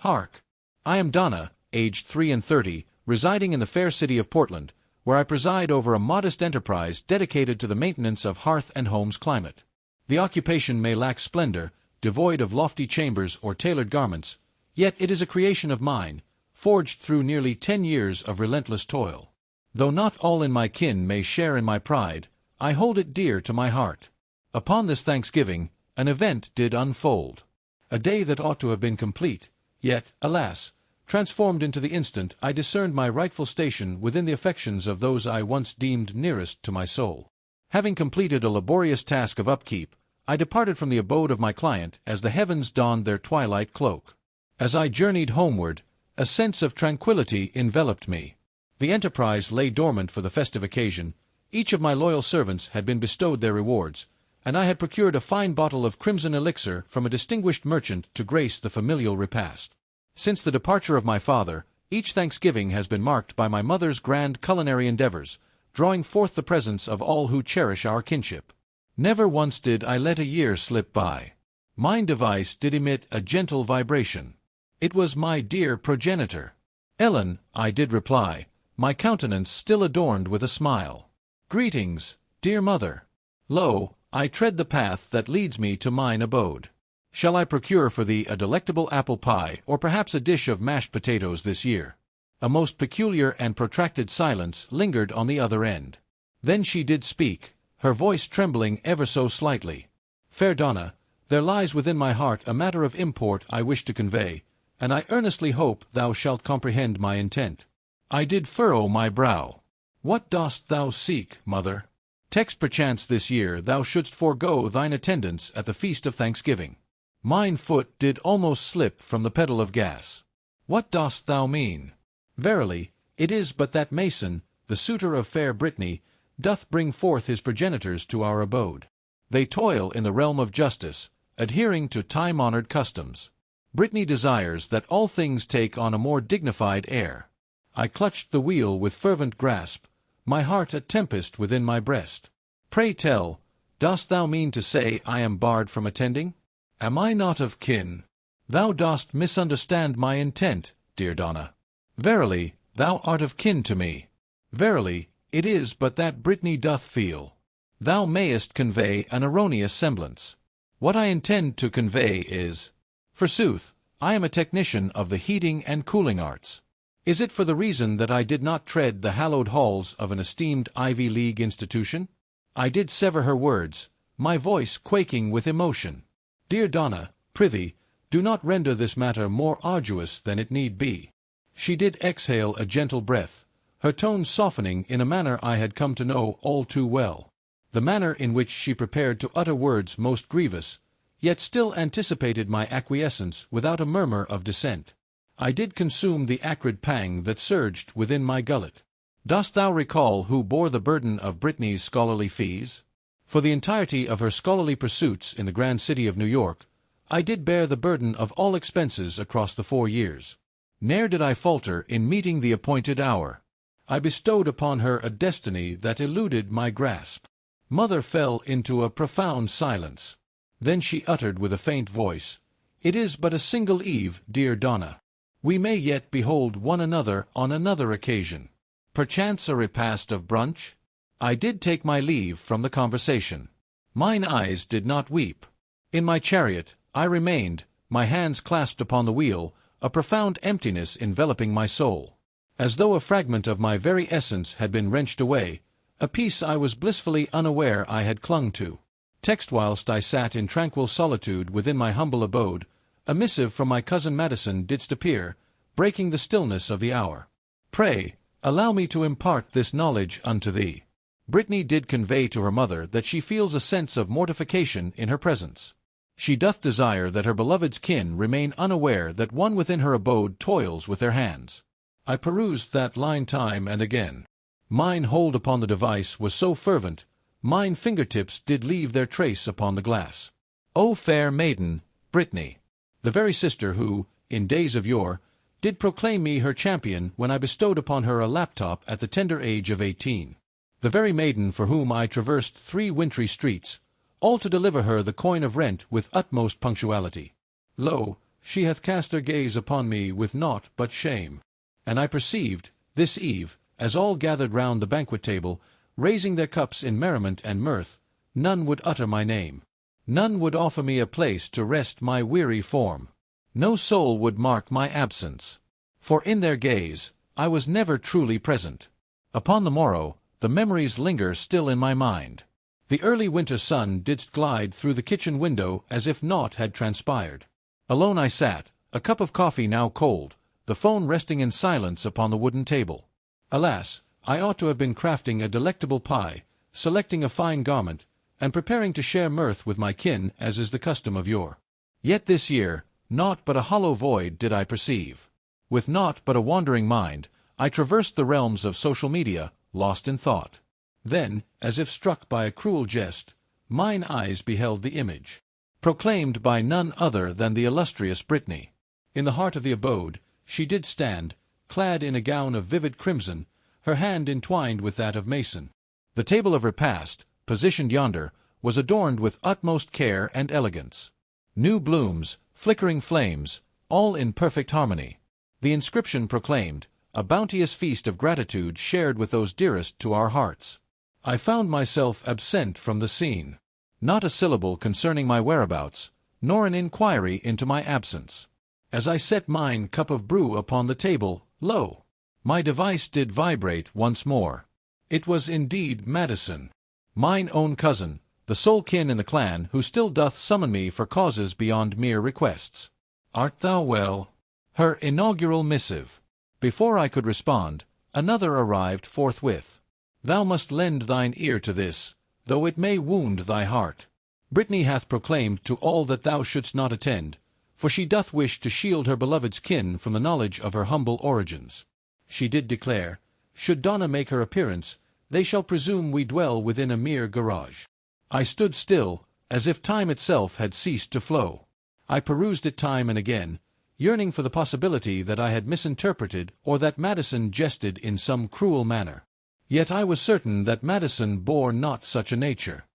Hark! I am Donna, aged 33, residing in the fair city of Portland, where I preside over a modest enterprise dedicated to the maintenance of hearth and home's climate. The occupation may lack splendor, devoid of lofty chambers or tailored garments, yet it is a creation of mine, forged through nearly 10 years of relentless toil. Though not all in my kin may share in my pride, I hold it dear to my heart. Upon this Thanksgiving, an event did unfold. A day that ought to have been complete, yet, alas, transformed into the instant I discerned my rightful station within the affections of those I once deemed nearest to my soul. Having completed a laborious task of upkeep, I departed from the abode of my client as the heavens donned their twilight cloak. As I journeyed homeward, a sense of tranquillity enveloped me. The enterprise lay dormant for the festive occasion, each of my loyal servants had been bestowed their rewards, and I had procured a fine bottle of crimson elixir from a distinguished merchant to grace the familial repast. Since the departure of my father, each Thanksgiving has been marked by my mother's grand culinary endeavors, drawing forth the presence of all who cherish our kinship. Never once did I let a year slip by. Mine device did emit a gentle vibration. It was my dear progenitor. Ellen, I did reply, my countenance still adorned with a smile. Greetings, dear mother. Lo, I tread the path that leads me to mine abode. Shall I procure for thee a delectable apple pie or perhaps a dish of mashed potatoes this year? A most peculiar and protracted silence lingered on the other end. Then she did speak, her voice trembling ever so slightly. Fair Donna, there lies within my heart a matter of import I wish to convey, and I earnestly hope thou shalt comprehend my intent. I did furrow my brow. What dost thou seek, mother? Text perchance this year thou shouldst forego thine attendance at the feast of Thanksgiving. Mine foot did almost slip from the pedal of gas. What dost thou mean? Verily, it is but that Mason, the suitor of fair Brittany, doth bring forth his progenitors to our abode. They toil in the realm of justice, adhering to time-honored customs. Brittany desires that all things take on a more dignified air. I clutched the wheel with fervent grasp, my heart a tempest within my breast. Pray tell, dost thou mean to say I am barred from attending? Am I not of kin? Thou dost misunderstand my intent, dear Donna. Verily, thou art of kin to me. Verily, it is but that Brittany doth feel. Thou mayest convey an erroneous semblance. What I intend to convey is, forsooth, I am a technician of the heating and cooling arts. Is it for the reason that I did not tread the hallowed halls of an esteemed Ivy League institution? I did sever her words, my voice quaking with emotion. Dear Donna, prithee, do not render this matter more arduous than it need be. She did exhale a gentle breath, her tone softening in a manner I had come to know all too well. The manner in which she prepared to utter words most grievous, yet still anticipated my acquiescence without a murmur of dissent. I did consume the acrid pang that surged within my gullet. Dost thou recall who bore the burden of Brittany's scholarly fees? For the entirety of her scholarly pursuits in the grand city of New York, I did bear the burden of all expenses across the 4 years. Ne'er did I falter in meeting the appointed hour. I bestowed upon her a destiny that eluded my grasp. Mother fell into a profound silence. Then she uttered with a faint voice, "It is but a single eve, dear Donna. We may yet behold one another on another occasion. Perchance a repast of brunch?" I did take my leave from the conversation. Mine eyes did not weep. In my chariot, I remained, my hands clasped upon the wheel, a profound emptiness enveloping my soul. As though a fragment of my very essence had been wrenched away, a piece I was blissfully unaware I had clung to. Text whilst I sat in tranquil solitude within my humble abode, a missive from my cousin Madison didst appear, breaking the stillness of the hour. Pray, allow me to impart this knowledge unto thee. Brittany did convey to her mother that she feels a sense of mortification in her presence. She doth desire that her beloved's kin remain unaware that one within her abode toils with their hands. I perused that line time and again. Mine hold upon the device was so fervent, mine fingertips did leave their trace upon the glass. O fair maiden, Brittany, the very sister who, in days of yore, did proclaim me her champion when I bestowed upon her a laptop at the tender age of 18. The very maiden for whom I traversed 3 wintry streets, all to deliver her the coin of rent with utmost punctuality. Lo, she hath cast her gaze upon me with naught but shame. And I perceived, this eve, as all gathered round the banquet table, raising their cups in merriment and mirth, none would utter my name. None would offer me a place to rest my weary form. No soul would mark my absence. For in their gaze, I was never truly present. Upon the morrow, the memories linger still in my mind. The early winter sun didst glide through the kitchen window as if naught had transpired. Alone I sat, a cup of coffee now cold, the phone resting in silence upon the wooden table. Alas, I ought to have been crafting a delectable pie, selecting a fine garment, and preparing to share mirth with my kin as is the custom of yore. Yet this year, naught but a hollow void did I perceive. With naught but a wandering mind, I traversed the realms of social media, lost in thought. Then, as if struck by a cruel jest, mine eyes beheld the image, proclaimed by none other than the illustrious Brittany. In the heart of the abode, she did stand, clad in a gown of vivid crimson, her hand entwined with that of Mason. The table of repast, positioned yonder, was adorned with utmost care and elegance. New blooms, flickering flames, all in perfect harmony. The inscription proclaimed, a bounteous feast of gratitude shared with those dearest to our hearts. I found myself absent from the scene. Not a syllable concerning my whereabouts, nor an inquiry into my absence. As I set mine cup of brew upon the table, lo! My device did vibrate once more. It was indeed Madison, mine own cousin, the sole kin in the clan who still doth summon me for causes beyond mere requests. Art thou well? Her inaugural missive. Before I could respond, another arrived forthwith. Thou must lend thine ear to this, though it may wound thy heart. Brittany hath proclaimed to all that thou shouldst not attend, for she doth wish to shield her beloved's kin from the knowledge of her humble origins. She did declare, should Donna make her appearance, they shall presume we dwell within a mere garage. I stood still, as if time itself had ceased to flow. I perused it time and again, yearning for the possibility that I had misinterpreted or that Madison jested in some cruel manner. Yet I was certain that Madison bore not such a nature.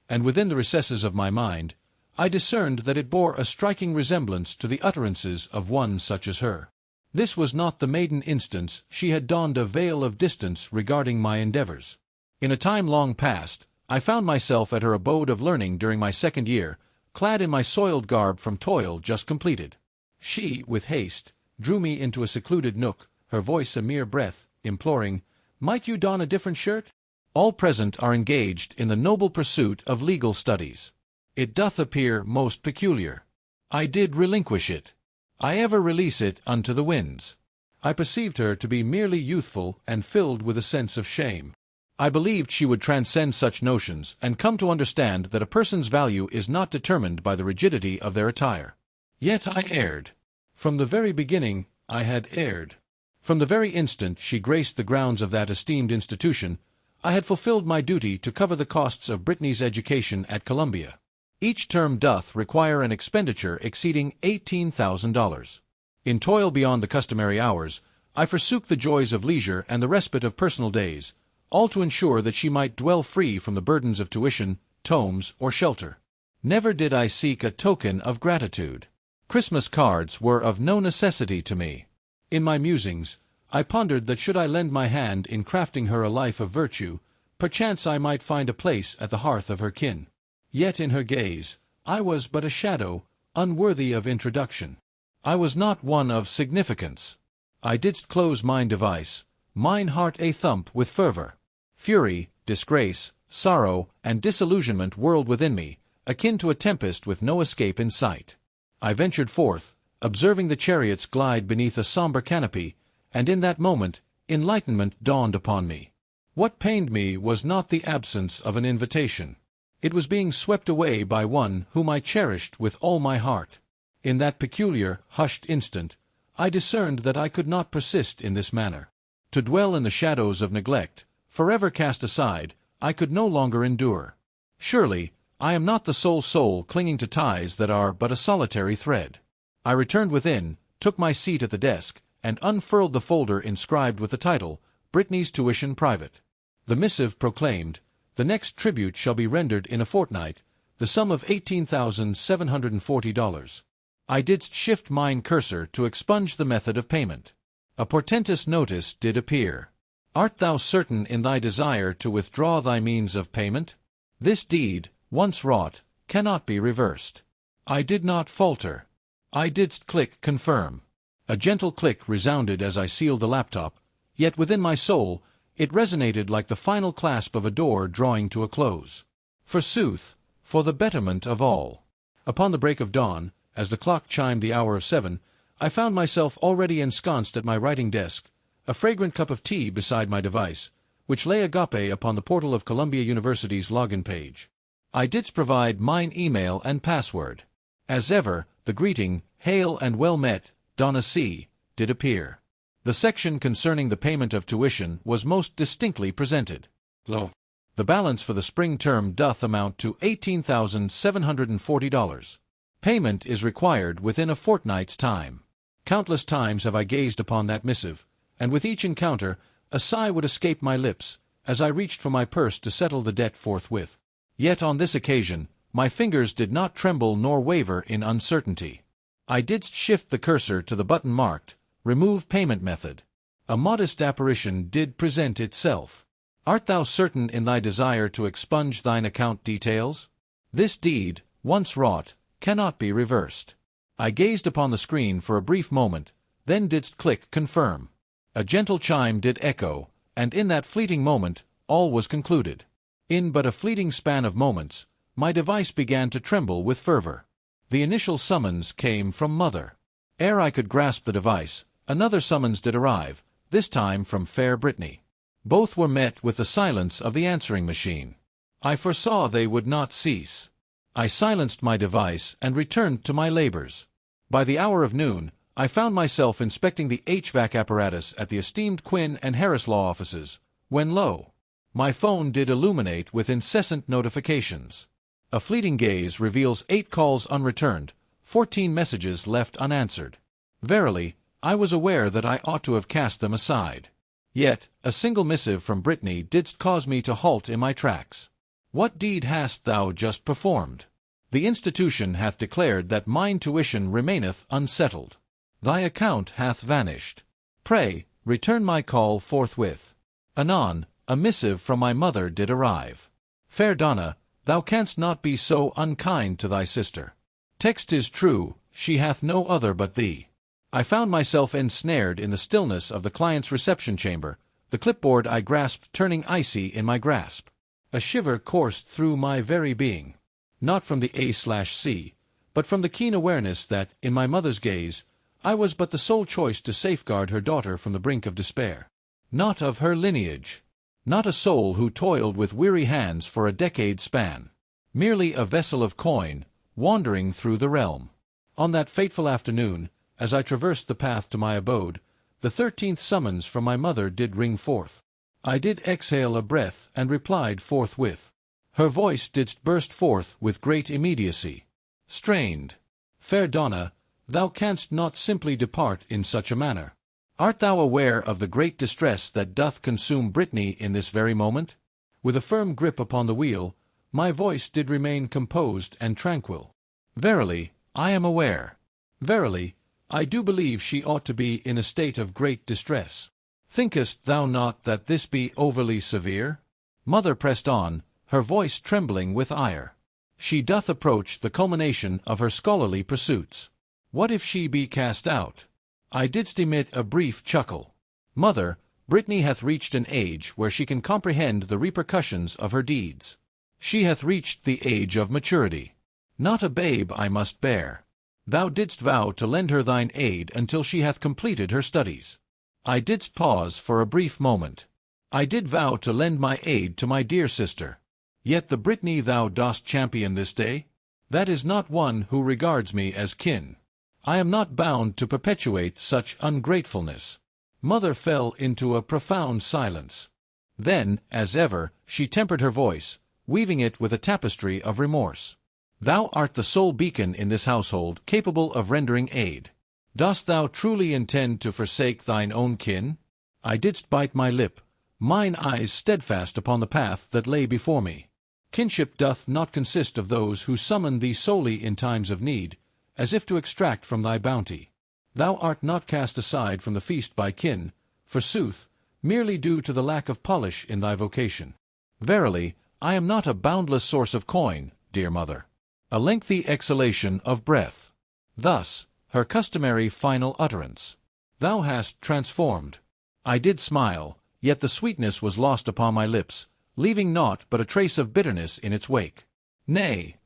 And within the recesses of my mind, I discerned that it bore a striking resemblance to the utterances of one such as her. This was not the maiden instance she had donned a veil of distance regarding my endeavors. In a time long past, I found myself at her abode of learning during my second year, clad in my soiled garb from toil just completed. She, with haste, drew me into a secluded nook, her voice a mere breath, imploring, "Might you don a different shirt?" All present are engaged in the noble pursuit of legal studies. It doth appear most peculiar. I did relinquish it. I ever release it unto the winds. I perceived her to be merely youthful and filled with a sense of shame. I believed she would transcend such notions and come to understand that a person's value is not determined by the rigidity of their attire. Yet I erred. From the very beginning, I had erred. From the very instant she graced the grounds of that esteemed institution, I had fulfilled my duty to cover the costs of Brittany's education at Columbia. Each term doth require an expenditure exceeding $18,000. In toil beyond the customary hours, I forsook the joys of leisure and the respite of personal days, all to ensure that she might dwell free from the burdens of tuition, tomes, or shelter. Never did I seek a token of gratitude. Christmas cards were of no necessity to me. In my musings, I pondered that should I lend my hand in crafting her a life of virtue, perchance I might find a place at the hearth of her kin. Yet in her gaze, I was but a shadow, unworthy of introduction. I was not one of significance. I didst close mine device, mine heart a thump with fervor. Fury, disgrace, sorrow, and disillusionment whirled within me, akin to a tempest with no escape in sight. I ventured forth, observing the chariots glide beneath a somber canopy, and in that moment, enlightenment dawned upon me. What pained me was not the absence of an invitation. It was being swept away by one whom I cherished with all my heart. In that peculiar, hushed instant, I discerned that I could not persist in this manner. To dwell in the shadows of neglect, forever cast aside, I could no longer endure. Surely, I am not the sole soul clinging to ties that are but a solitary thread. I returned within, took my seat at the desk, and unfurled the folder inscribed with the title, Brittany's Tuition Private. The missive proclaimed, the next tribute shall be rendered in a fortnight, the sum of $18,740. I didst shift mine cursor to expunge the method of payment. A portentous notice did appear. Art thou certain in thy desire to withdraw thy means of payment? This deed, once wrought, cannot be reversed. I did not falter. I didst click confirm. A gentle click resounded as I sealed the laptop, yet within my soul, it resonated like the final clasp of a door drawing to a close. Forsooth, for the betterment of all. Upon the break of dawn, as the clock chimed the hour of 7, I found myself already ensconced at my writing desk, a fragrant cup of tea beside my device, which lay agape upon the portal of Columbia University's login page. I didst provide mine email and password. As ever, the greeting, "Hail and well met, Donna C.," did appear. The section concerning the payment of tuition was most distinctly presented. Lo! The balance for the spring term doth amount to $18,740. Payment is required within a fortnight's time. Countless times have I gazed upon that missive, and with each encounter, a sigh would escape my lips, as I reached for my purse to settle the debt forthwith. Yet on this occasion, my fingers did not tremble nor waver in uncertainty. I didst shift the cursor to the button marked, "Remove Payment Method." A modest apparition did present itself. Art thou certain in thy desire to expunge thine account details? This deed, once wrought, cannot be reversed. I gazed upon the screen for a brief moment, then didst click confirm. A gentle chime did echo, and in that fleeting moment, all was concluded. In but a fleeting span of moments, my device began to tremble with fervor. The initial summons came from Mother. Ere I could grasp the device, another summons did arrive, this time from fair Brittany. Both were met with the silence of the answering machine. I foresaw they would not cease. I silenced my device and returned to my labors. By the hour of noon, I found myself inspecting the HVAC apparatus at the esteemed Quinn and Harris law offices, when lo! My phone did illuminate with incessant notifications. A fleeting gaze reveals 8 calls unreturned, 14 messages left unanswered. Verily, I was aware that I ought to have cast them aside. Yet, a single missive from Brittany didst cause me to halt in my tracks. What deed hast thou just performed? The institution hath declared that mine tuition remaineth unsettled. Thy account hath vanished. Pray, return my call forthwith. Anon, a missive from my mother did arrive. Fair Donna, thou canst not be so unkind to thy sister. Text is true, she hath no other but thee. I found myself ensnared in the stillness of the client's reception chamber, the clipboard I grasped turning icy in my grasp. A shiver coursed through my very being. Not from the A/C, but from the keen awareness that, in my mother's gaze, I was but the sole choice to safeguard her daughter from the brink of despair. Not of her lineage. Not a soul who toiled with weary hands for a decade span. Merely a vessel of coin, wandering through the realm. On that fateful afternoon, as I traversed the path to my abode, the 13th summons from my mother did ring forth. I did exhale a breath and replied forthwith. Her voice didst burst forth with great immediacy. Strained. Fair Donna, thou canst not simply depart in such a manner. Art thou aware of the great distress that doth consume Brittany in this very moment? With a firm grip upon the wheel, my voice did remain composed and tranquil. Verily, I am aware. Verily, I do believe she ought to be in a state of great distress. Thinkest thou not that this be overly severe? Mother pressed on, her voice trembling with ire. She doth approach the culmination of her scholarly pursuits. What if she be cast out? I didst emit a brief chuckle. Mother, Brittany hath reached an age where she can comprehend the repercussions of her deeds. She hath reached the age of maturity. Not a babe I must bear. Thou didst vow to lend her thine aid until she hath completed her studies. I didst pause for a brief moment. I did vow to lend my aid to my dear sister. Yet the Brittany thou dost champion this day? That is not one who regards me as kin. I am not bound to perpetuate such ungratefulness. Mother fell into a profound silence. Then, as ever, she tempered her voice, weaving it with a tapestry of remorse. Thou art the sole beacon in this household capable of rendering aid. Dost thou truly intend to forsake thine own kin? I didst bite my lip, mine eyes steadfast upon the path that lay before me. Kinship doth not consist of those who summon thee solely in times of need, as if to extract from thy bounty. Thou art not cast aside from the feast by kin, forsooth, merely due to the lack of polish in thy vocation. Verily, I am not a boundless source of coin, dear mother. A lengthy exhalation of breath. Thus, her customary final utterance. Thou hast transformed. I did smile, yet the sweetness was lost upon my lips, leaving naught but a trace of bitterness in its wake. Nay,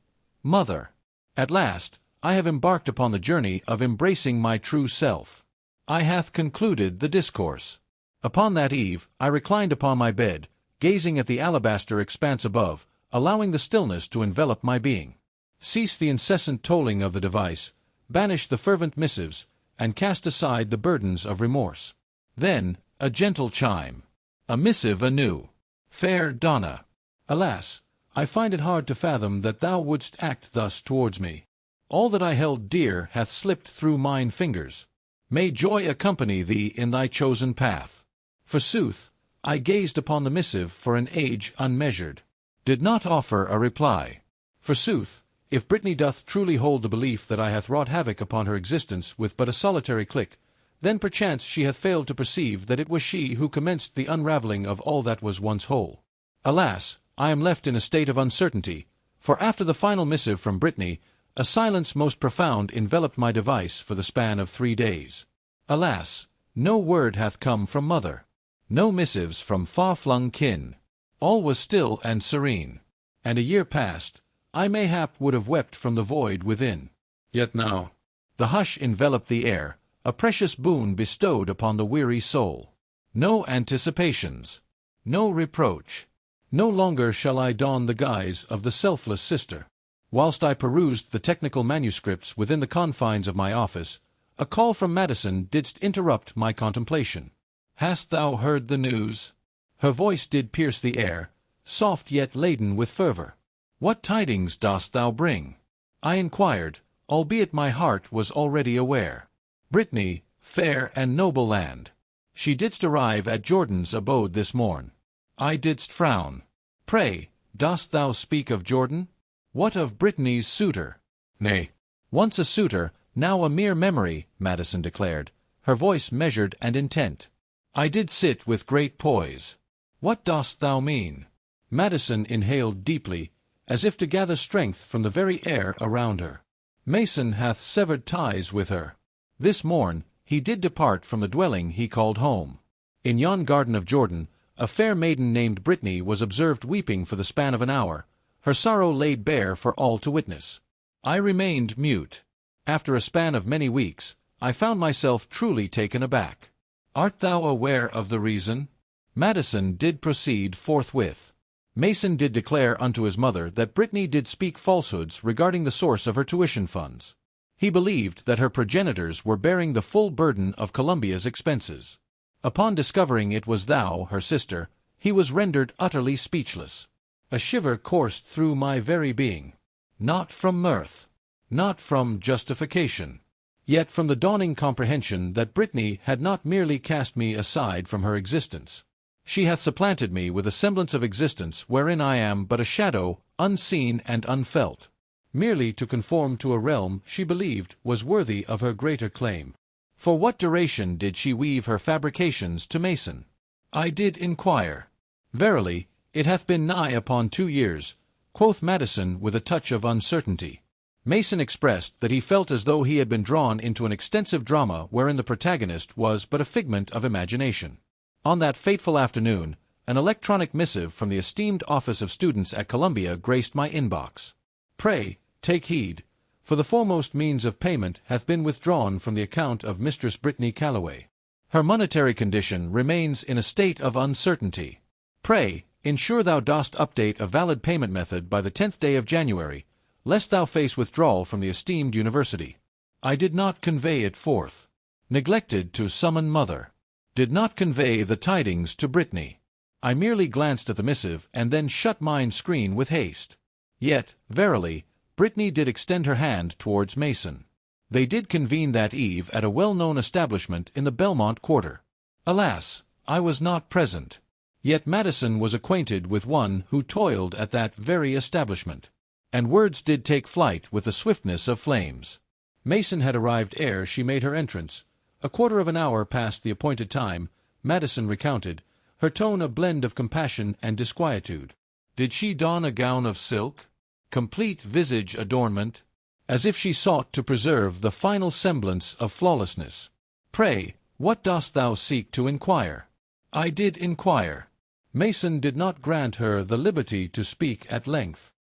mother, at last, I have embarked upon the journey of embracing my true self. I hath concluded the discourse. Upon that eve, I reclined upon my bed, gazing at the alabaster expanse above, allowing the stillness to envelop my being. Cease the incessant tolling of the device, banish the fervent missives, and cast aside the burdens of remorse. Then, a gentle chime. A missive anew. Fair Donna. Alas, I find it hard to fathom that thou wouldst act thus towards me. All that I held dear hath slipped through mine fingers. May joy accompany thee in thy chosen path. Forsooth, I gazed upon the missive for an age unmeasured. Did not offer a reply. Forsooth, if Brittany doth truly hold the belief that I hath wrought havoc upon her existence with but a solitary click, then perchance she hath failed to perceive that it was she who commenced the unravelling of all that was once whole. Alas, I am left in a state of uncertainty, for after the final missive from Brittany, a silence most profound enveloped my device for the span of 3 days. Alas, no word hath come from mother. No missives from far-flung kin. All was still and serene. And a year past, I mayhap would have wept from the void within. Yet now, the hush enveloped the air, a precious boon bestowed upon the weary soul. No anticipations. No reproach. No longer shall I don the guise of the selfless sister. Whilst I perused the technical manuscripts within the confines of my office, a call from Madison didst interrupt my contemplation. Hast thou heard the news? Her voice did pierce the air, soft yet laden with fervor. What tidings dost thou bring? I inquired, albeit my heart was already aware. Brittany, fair and noble land. She didst arrive at Jordan's abode this morn. I didst frown. Pray, dost thou speak of Jordan? What of Brittany's suitor? Nay, once a suitor, now a mere memory, Madison declared, her voice measured and intent. I did sit with great poise. What dost thou mean? Madison inhaled deeply, as if to gather strength from the very air around her. Mason hath severed ties with her. This morn he did depart from the dwelling he called home. In yon garden of Jordan, a fair maiden named Brittany was observed weeping for the span of an hour, her sorrow laid bare for all to witness. I remained mute. After a span of many weeks, I found myself truly taken aback. Art thou aware of the reason? Madison did proceed forthwith. Mason did declare unto his mother that Brittany did speak falsehoods regarding the source of her tuition funds. He believed that her progenitors were bearing the full burden of Columbia's expenses. Upon discovering it was thou, her sister, he was rendered utterly speechless. A shiver coursed through my very being. Not from mirth. Not from justification. Yet from the dawning comprehension that Brittany had not merely cast me aside from her existence. She hath supplanted me with a semblance of existence wherein I am but a shadow, unseen and unfelt, merely to conform to a realm she believed was worthy of her greater claim. For what duration did she weave her fabrications to Mason? I did inquire. Verily, it hath been nigh upon 2 years, quoth Madison with a touch of uncertainty. Mason expressed that he felt as though he had been drawn into an extensive drama wherein the protagonist was but a figment of imagination. On that fateful afternoon, an electronic missive from the esteemed Office of Students at Columbia graced my inbox. Pray, take heed, for the foremost means of payment hath been withdrawn from the account of Mistress Brittany Calloway. Her monetary condition remains in a state of uncertainty. Pray, ensure thou dost update a valid payment method by the 10th day of January, lest thou face withdrawal from the esteemed university. I did not convey it forth. Neglected to summon mother. Did not convey the tidings to Brittany. I merely glanced at the missive and then shut mine screen with haste. Yet, verily, Brittany did extend her hand towards Mason. They did convene that eve at a well-known establishment in the Belmont quarter. Alas, I was not present. Yet Madison was acquainted with one who toiled at that very establishment. And words did take flight with the swiftness of flames. Mason had arrived ere she made her entrance. A quarter of an hour past the appointed time, Madison recounted, her tone a blend of compassion and disquietude. Did she don a gown of silk? Complete visage adornment? As if she sought to preserve the final semblance of flawlessness. Pray, what dost thou seek to inquire? I did inquire. Mason did not grant her the liberty to speak at length.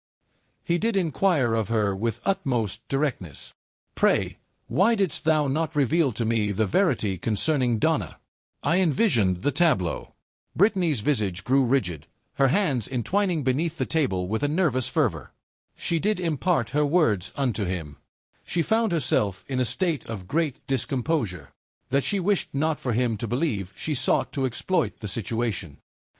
He did inquire of her with utmost directness. Pray, why didst thou not reveal to me the verity concerning Donna? I envisioned the tableau. Brittany's visage grew rigid, her hands entwining beneath the table with a nervous fervor. She did impart her words unto him. She found herself in a state of great discomposure. That she wished not for him to believe, she sought to exploit the situation.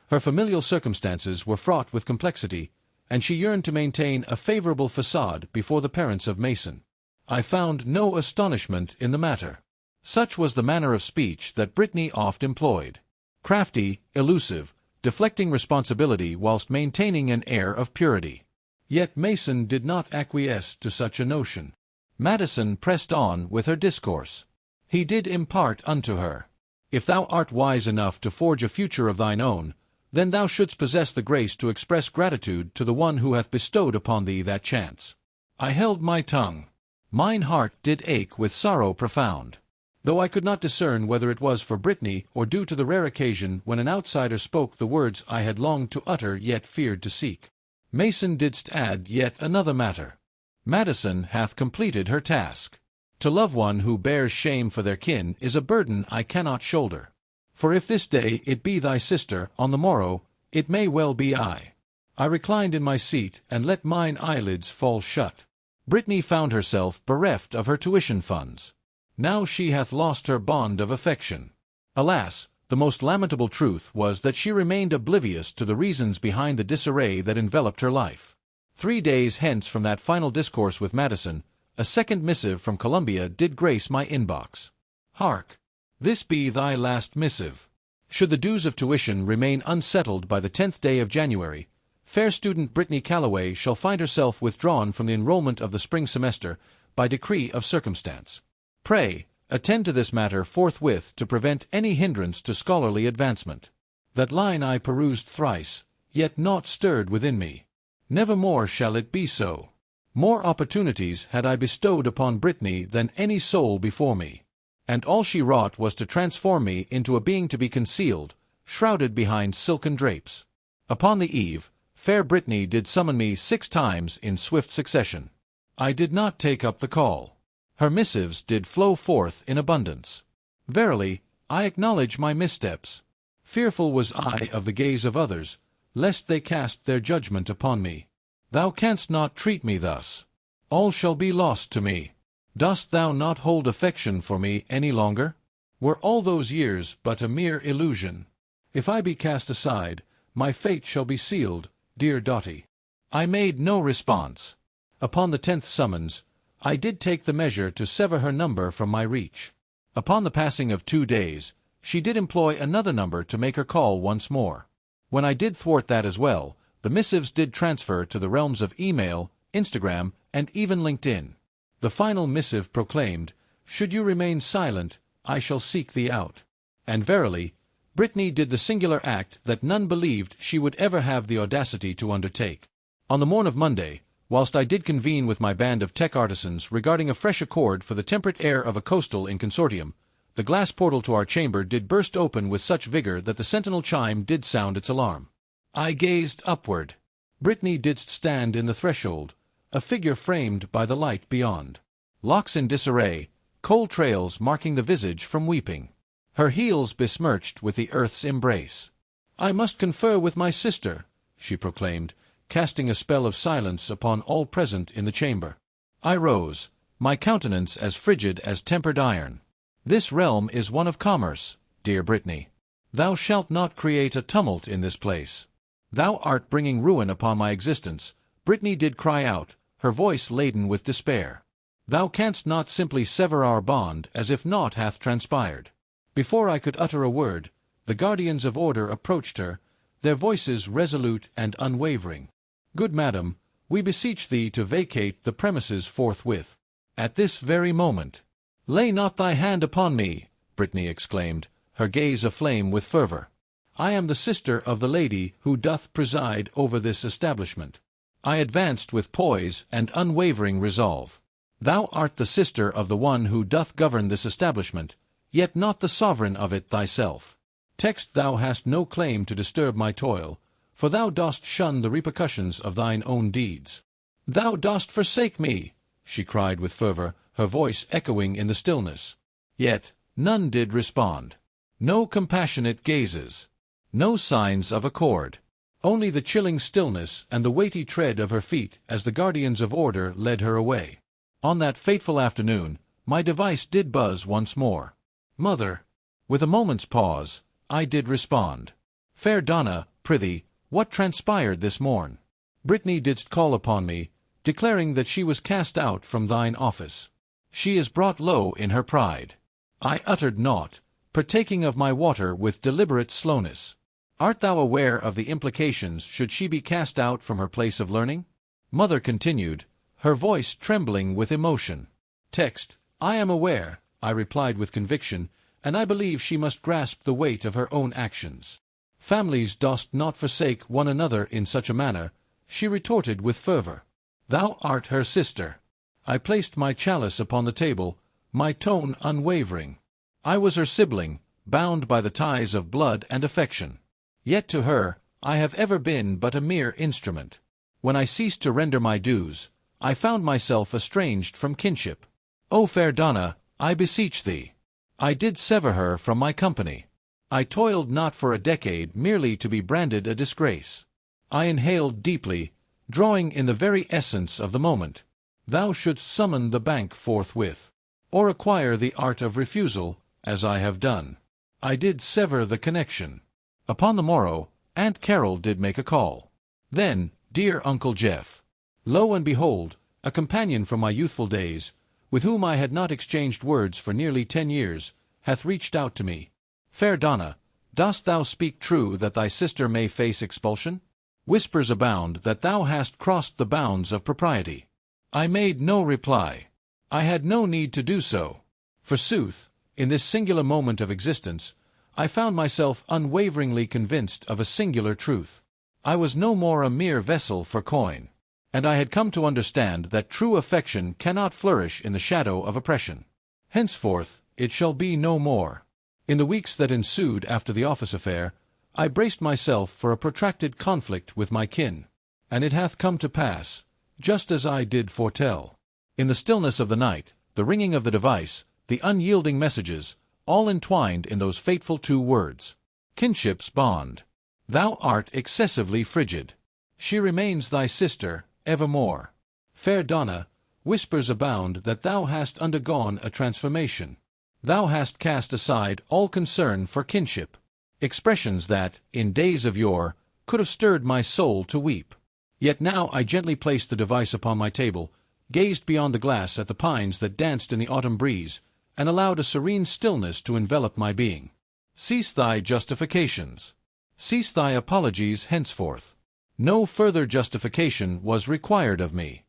Her familial circumstances were fraught with complexity, and she yearned to maintain a favorable facade before the parents of Mason. I found no astonishment in the matter. Such was the manner of speech that Brittany oft employed. Crafty, elusive, deflecting responsibility whilst maintaining an air of purity. Yet Mason did not acquiesce to such a notion. Madison pressed on with her discourse. He did impart unto her, if thou art wise enough to forge a future of thine own, then thou shouldst possess the grace to express gratitude to the one who hath bestowed upon thee that chance. I held my tongue. Mine heart did ache with sorrow profound, though I could not discern whether it was for Brittany or due to the rare occasion when an outsider spoke the words I had longed to utter yet feared to seek. Mason didst add yet another matter. Madison hath completed her task. To love one who bears shame for their kin is a burden I cannot shoulder. For if this day it be thy sister, on the morrow it may well be I. I reclined in my seat and let mine eyelids fall shut. Brittany found herself bereft of her tuition funds. Now she hath lost her bond of affection. Alas, the most lamentable truth was that she remained oblivious to the reasons behind the disarray that enveloped her life. 3 days hence from that final discourse with Madison, a second missive from Columbia did grace my inbox. Hark! This be thy last missive. Should the dues of tuition remain unsettled by the 10th day of January, fair student Brittany Calloway shall find herself withdrawn from the enrollment of the spring semester by decree of circumstance. Pray, attend to this matter forthwith to prevent any hindrance to scholarly advancement. That line I perused thrice, yet naught stirred within me. Never more shall it be so. More opportunities had I bestowed upon Brittany than any soul before me, and all she wrought was to transform me into a being to be concealed, shrouded behind silken drapes. Upon the eve, fair Brittany did summon me 6 times in swift succession. I did not take up the call. Her missives did flow forth in abundance. Verily, I acknowledge my missteps. Fearful was I of the gaze of others, lest they cast their judgment upon me. Thou canst not treat me thus. All shall be lost to me. Dost thou not hold affection for me any longer? Were all those years but a mere illusion? If I be cast aside, my fate shall be sealed, dear Dotty. I made no response. Upon the 10th summons, I did take the measure to sever her number from my reach. Upon the passing of 2 days, she did employ another number to make her call once more. When I did thwart that as well, the missives did transfer to the realms of email, Instagram, and even LinkedIn. The final missive proclaimed, "Should you remain silent, I shall seek thee out." And verily, Brittany did the singular act that none believed she would ever have the audacity to undertake. On the morn of Monday, whilst I did convene with my band of tech artisans regarding a fresh accord for the temperate air of a coastal in consortium, the glass portal to our chamber did burst open with such vigor that the sentinel chime did sound its alarm. I gazed upward. Brittany didst stand in the threshold, a figure framed by the light beyond. Locks in disarray, cold trails marking the visage from weeping. Her heels besmirched with the earth's embrace. "I must confer with my sister," she proclaimed, casting a spell of silence upon all present in the chamber. I rose, my countenance as frigid as tempered iron. "This realm is one of commerce, dear Brittany. Thou shalt not create a tumult in this place. Thou art bringing ruin upon my existence," Brittany did cry out, her voice laden with despair. "Thou canst not simply sever our bond as if naught hath transpired." Before I could utter a word, the guardians of order approached her, their voices resolute and unwavering. "Good madam, we beseech thee to vacate the premises forthwith. At this very moment. Lay not thy hand upon me, Brittany exclaimed, her gaze aflame with fervor. I am the sister of the lady who doth preside over this establishment. I advanced with poise and unwavering resolve. Thou art the sister of the one who doth govern this establishment, yet not the sovereign of it thyself. Text, thou hast no claim to disturb my toil, for thou dost shun the repercussions of thine own deeds. Thou dost forsake me, she cried with fervor, her voice echoing in the stillness. Yet none did respond. No compassionate gazes. No signs of accord. Only the chilling stillness and the weighty tread of her feet as the guardians of order led her away. On that fateful afternoon, my device did buzz once more. Mother. With a moment's pause, I did respond. Fair Donna, prithee, what transpired this morn? Brittany didst call upon me, declaring that she was cast out from thine office. She is brought low in her pride. I uttered naught, partaking of my water with deliberate slowness. Art thou aware of the implications should she be cast out from her place of learning? Mother continued, her voice trembling with emotion. Text, I am aware, I replied with conviction, and I believe she must grasp the weight of her own actions. Families dost not forsake one another in such a manner, she retorted with fervor. Thou art her sister. I placed my chalice upon the table, my tone unwavering. I was her sibling, bound by the ties of blood and affection. Yet to her, I have ever been but a mere instrument. When I ceased to render my dues, I found myself estranged from kinship. O fair Donna, I beseech thee. I did sever her from my company. I toiled not for a decade merely to be branded a disgrace. I inhaled deeply, drawing in the very essence of the moment. Thou shouldst summon the bank forthwith, or acquire the art of refusal, as I have done. I did sever the connection. Upon the morrow, Aunt Carol did make a call. Then, dear Uncle Jeff. Lo and behold, a companion from my youthful days, with whom I had not exchanged words for nearly 10 years, hath reached out to me. Fair Donna, dost thou speak true that thy sister may face expulsion? Whispers abound that thou hast crossed the bounds of propriety. I made no reply. I had no need to do so. Forsooth, in this singular moment of existence, I found myself unwaveringly convinced of a singular truth. I was no more a mere vessel for coin, and I had come to understand that true affection cannot flourish in the shadow of oppression. Henceforth, it shall be no more. In the weeks that ensued after the office affair, I braced myself for a protracted conflict with my kin, and it hath come to pass, just as I did foretell. In the stillness of the night, the ringing of the device, the unyielding messages, all entwined in those fateful 2 words. Kinship's bond. Thou art excessively frigid. She remains thy sister, evermore. Fair Donna, whispers abound that thou hast undergone a transformation. Thou hast cast aside all concern for kinship. Expressions that, in days of yore, could have stirred my soul to weep. Yet now I gently placed the device upon my table, gazed beyond the glass at the pines that danced in the autumn breeze, and allowed a serene stillness to envelop my being. Cease thy justifications. Cease thy apologies henceforth. No further justification was required of me.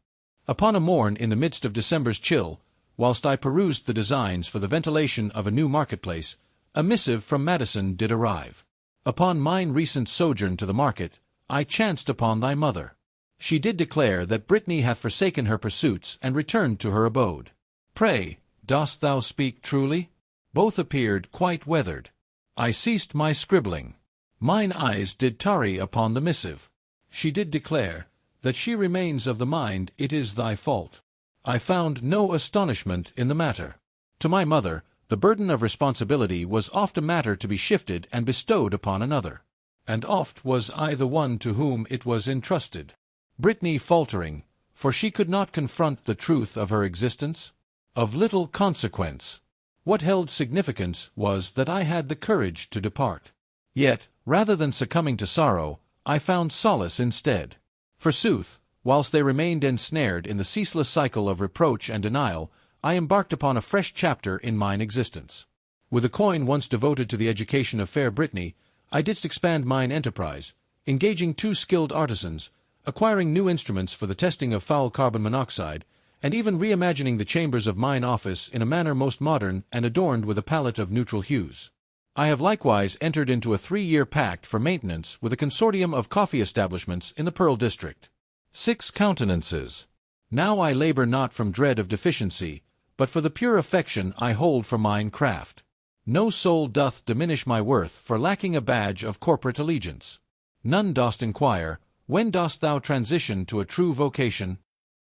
Upon a morn in the midst of December's chill, whilst I perused the designs for the ventilation of a new marketplace, a missive from Madison did arrive. Upon mine recent sojourn to the market, I chanced upon thy mother. She did declare that Brittany hath forsaken her pursuits and returned to her abode. Pray, dost thou speak truly? Both appeared quite weathered. I ceased my scribbling. Mine eyes did tarry upon the missive. She did declare that she remains of the mind it is thy fault. I found no astonishment in the matter. To my mother, the burden of responsibility was oft a matter to be shifted and bestowed upon another, and oft was I the one to whom it was entrusted. Brittany faltering, for she could not confront the truth of her existence, of little consequence. What held significance was that I had the courage to depart. Yet, rather than succumbing to sorrow, I found solace instead. Forsooth, whilst they remained ensnared in the ceaseless cycle of reproach and denial, I embarked upon a fresh chapter in mine existence. With a coin once devoted to the education of fair Brittany, I didst expand mine enterprise, engaging 2 skilled artisans, acquiring new instruments for the testing of foul carbon monoxide, and even reimagining the chambers of mine office in a manner most modern and adorned with a palette of neutral hues. I have likewise entered into a 3-year pact for maintenance with a consortium of coffee establishments in the Pearl District. 6 countenances. Now I labor not from dread of deficiency, but for the pure affection I hold for mine craft. No soul doth diminish my worth for lacking a badge of corporate allegiance. None dost inquire, when dost thou transition to a true vocation?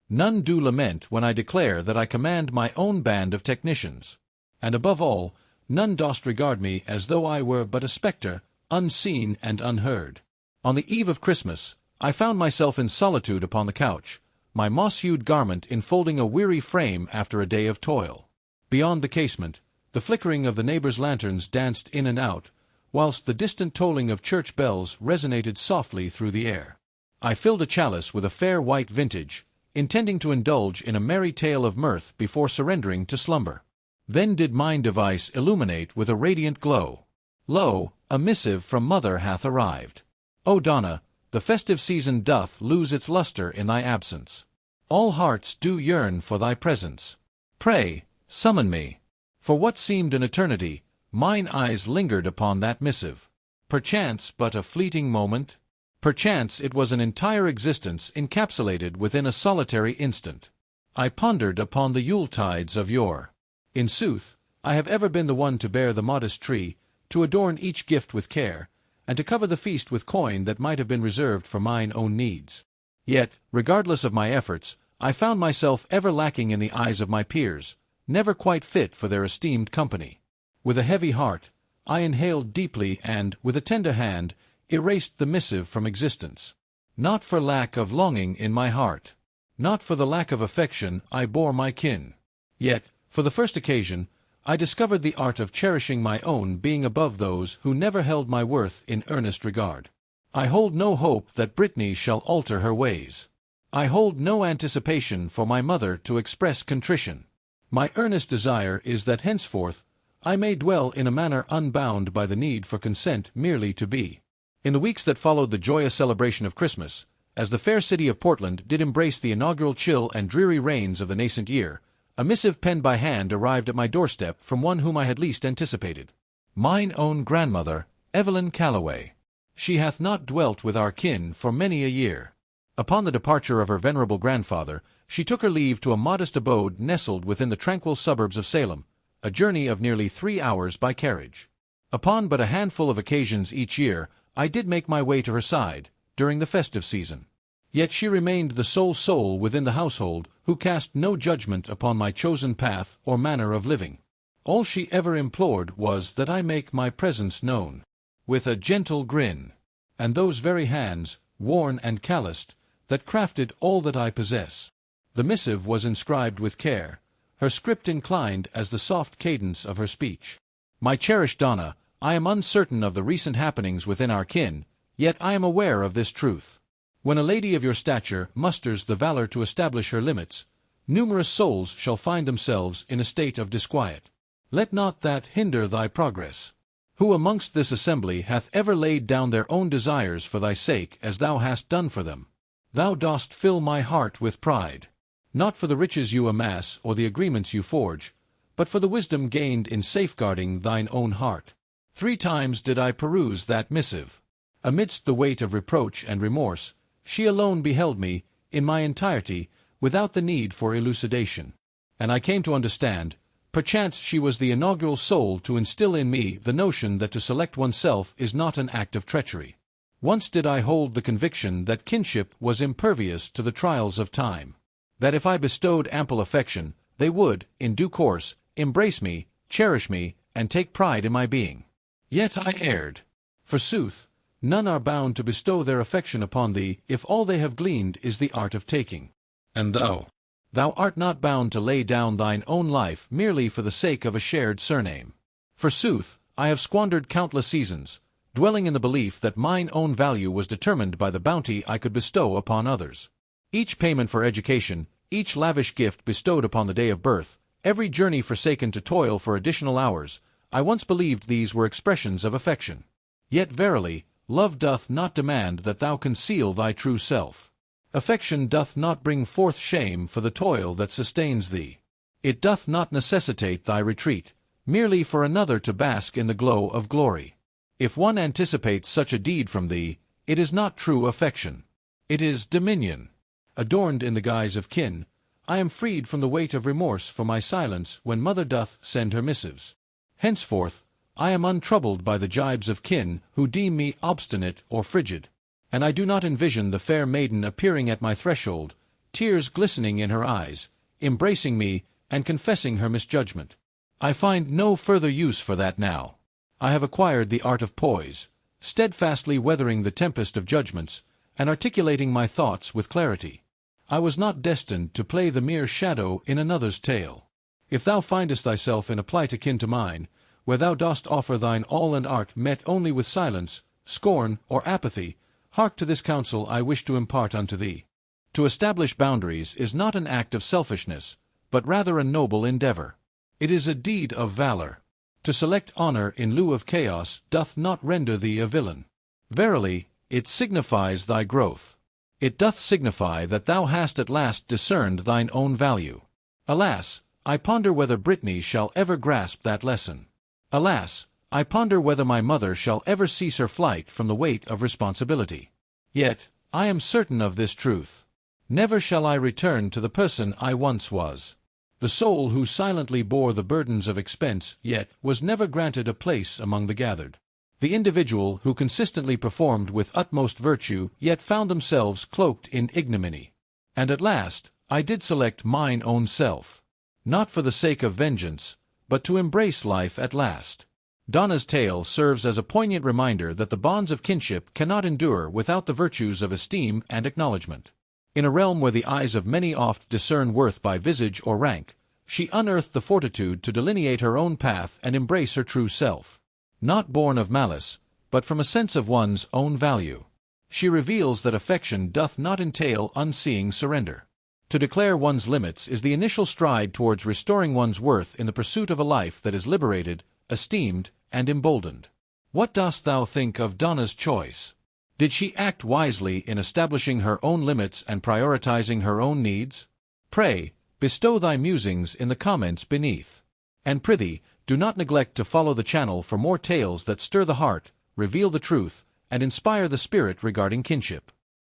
None do lament when I declare that I command my own band of technicians. And above all, none dost regard me as though I were but a spectre, unseen and unheard. On the eve of Christmas, I found myself in solitude upon the couch, my moss-hued garment enfolding a weary frame after a day of toil. Beyond the casement, the flickering of the neighbors' lanterns danced in and out, whilst the distant tolling of church bells resonated softly through the air. I filled a chalice with a fair white vintage, intending to indulge in a merry tale of mirth before surrendering to slumber. Then did mine device illuminate with a radiant glow. Lo, a missive from mother hath arrived. O Donna, the festive season doth lose its luster in thy absence. All hearts do yearn for thy presence. Pray, summon me. For what seemed an eternity, mine eyes lingered upon that missive. Perchance but a fleeting moment? Perchance it was an entire existence encapsulated within a solitary instant. I pondered upon the Yuletides of yore. In sooth, I have ever been the one to bear the modest tree, to adorn each gift with care, and to cover the feast with coin that might have been reserved for mine own needs. Yet, regardless of my efforts, I found myself ever lacking in the eyes of my peers, never quite fit for their esteemed company. With a heavy heart, I inhaled deeply and, with a tender hand, erased the missive from existence. Not for lack of longing in my heart, not for the lack of affection I bore my kin. Yet, for the first occasion, I discovered the art of cherishing my own being above those who never held my worth in earnest regard. I hold no hope that Brittany shall alter her ways. I hold no anticipation for my mother to express contrition. My earnest desire is that henceforth I may dwell in a manner unbound by the need for consent merely to be. In the weeks that followed the joyous celebration of Christmas, as the fair city of Portland did embrace the inaugural chill and dreary rains of the nascent year, a missive penned by hand arrived at my doorstep from one whom I had least anticipated. Mine own grandmother, Evelyn Calloway. She hath not dwelt with our kin for many a year. Upon the departure of her venerable grandfather, she took her leave to a modest abode nestled within the tranquil suburbs of Salem, a journey of nearly 3 hours by carriage. Upon but a handful of occasions each year, I did make my way to her side, during the festive season. Yet she remained the sole soul within the household who cast no judgment upon my chosen path or manner of living. All she ever implored was that I make my presence known, with a gentle grin, and those very hands, worn and calloused, that crafted all that I possess. The missive was inscribed with care, her script inclined as the soft cadence of her speech. My cherished Donna, I am uncertain of the recent happenings within our kin, yet I am aware of this truth. When a lady of your stature musters the valor to establish her limits, numerous souls shall find themselves in a state of disquiet. Let not that hinder thy progress. Who amongst this assembly hath ever laid down their own desires for thy sake as thou hast done for them? Thou dost fill my heart with pride, not for the riches you amass or the agreements you forge, but for the wisdom gained in safeguarding thine own heart. 3 times did I peruse that missive. Amidst the weight of reproach and remorse, she alone beheld me, in my entirety, without the need for elucidation. And I came to understand, perchance she was the inaugural soul to instill in me the notion that to select oneself is not an act of treachery. Once did I hold the conviction that kinship was impervious to the trials of time, that if I bestowed ample affection, they would, in due course, embrace me, cherish me, and take pride in my being. Yet I erred. Forsooth, none are bound to bestow their affection upon thee if all they have gleaned is the art of taking. And thou art not bound to lay down thine own life merely for the sake of a shared surname. Forsooth, I have squandered countless seasons, dwelling in the belief that mine own value was determined by the bounty I could bestow upon others. Each payment for education, each lavish gift bestowed upon the day of birth, every journey forsaken to toil for additional hours, I once believed these were expressions of affection. Yet verily, love doth not demand that thou conceal thy true self. Affection doth not bring forth shame for the toil that sustains thee. It doth not necessitate thy retreat, merely for another to bask in the glow of glory. If one anticipates such a deed from thee, it is not true affection. It is dominion. Adorned in the guise of kin, I am freed from the weight of remorse for my silence when mother doth send her missives. Henceforth, I am untroubled by the gibes of kin who deem me obstinate or frigid, and I do not envision the fair maiden appearing at my threshold, tears glistening in her eyes, embracing me and confessing her misjudgment. I find no further use for that now. I have acquired the art of poise, steadfastly weathering the tempest of judgments, and articulating my thoughts with clarity. I was not destined to play the mere shadow in another's tale. If thou findest thyself in a plight akin to mine, where thou dost offer thine all and art met only with silence, scorn, or apathy, hark to this counsel I wish to impart unto thee. To establish boundaries is not an act of selfishness, but rather a noble endeavor. It is a deed of valor. To select honor in lieu of chaos doth not render thee a villain. Verily, it signifies thy growth. It doth signify that thou hast at last discerned thine own value. Alas, I ponder whether Brittany shall ever grasp that lesson. Alas, I ponder whether my mother shall ever cease her flight from the weight of responsibility. Yet, I am certain of this truth. Never shall I return to the person I once was. The soul who silently bore the burdens of expense yet was never granted a place among the gathered. The individual who consistently performed with utmost virtue yet found themselves cloaked in ignominy. And at last, I did select mine own self. Not for the sake of vengeance, but to embrace life at last. Donna's tale serves as a poignant reminder that the bonds of kinship cannot endure without the virtues of esteem and acknowledgment. In a realm where the eyes of many oft discern worth by visage or rank, she unearthed the fortitude to delineate her own path and embrace her true self. Not born of malice, but from a sense of one's own value. She reveals that affection doth not entail unseeing surrender. To declare one's limits is the initial stride towards restoring one's worth in the pursuit of a life that is liberated, esteemed, and emboldened. What dost thou think of Donna's choice? Did she act wisely in establishing her own limits and prioritizing her own needs? Pray, bestow thy musings in the comments beneath. And prithee, do not neglect to follow the channel for more tales that stir the heart, reveal the truth, and inspire the spirit regarding kinship.